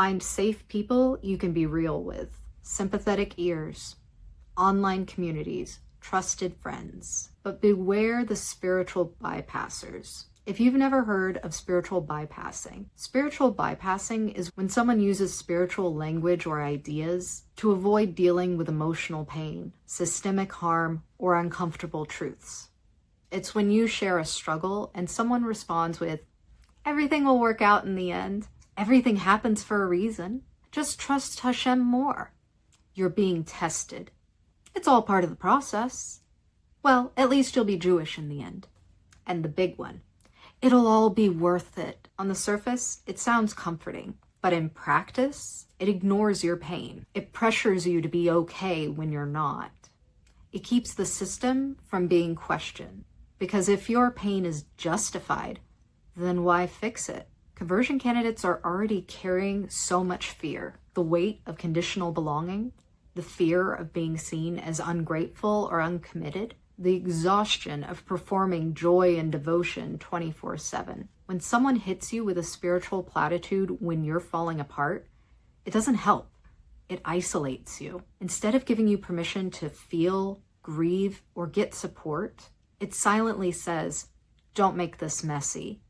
Find safe people you can be real with, sympathetic ears, online communities, trusted friends. But beware the spiritual bypassers. If you've never heard of spiritual bypassing is when someone uses spiritual language or ideas to avoid dealing with emotional pain, systemic harm, or uncomfortable truths. It's when you share a struggle and someone responds with, "Everything will work out in the end. Everything happens for a reason. Just trust Hashem more." You're being tested. It's all part of the process. Well, at least you'll be Jewish in the end. And the big one, it'll all be worth it. On the surface, it sounds comforting, but in practice, it ignores your pain. It pressures you to be okay when you're not. It keeps the system from being questioned. Because if your pain is justified, then why fix it? Conversion candidates are already carrying so much fear. The weight of conditional belonging, the fear of being seen as ungrateful or uncommitted, the exhaustion of performing joy and devotion 24/7. When someone hits you with a spiritual platitude when you're falling apart, it doesn't help. It isolates you. Instead of giving you permission to feel, grieve, or get support, it silently says, "Don't make this messy.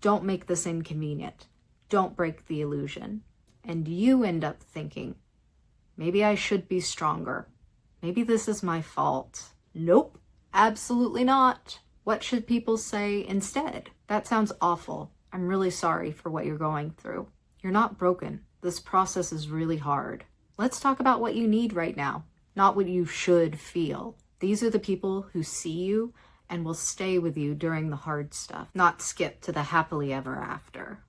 Don't make this inconvenient. Don't break the illusion." And you end up thinking, maybe I should be stronger. Maybe this is my fault. Nope, absolutely not. What should people say instead? That sounds awful. I'm really sorry for what you're going through. You're not broken. This process is really hard. Let's talk about what you need right now, not what you should feel. These are the people who see you and will stay with you during the hard stuff, not skip to the happily ever after.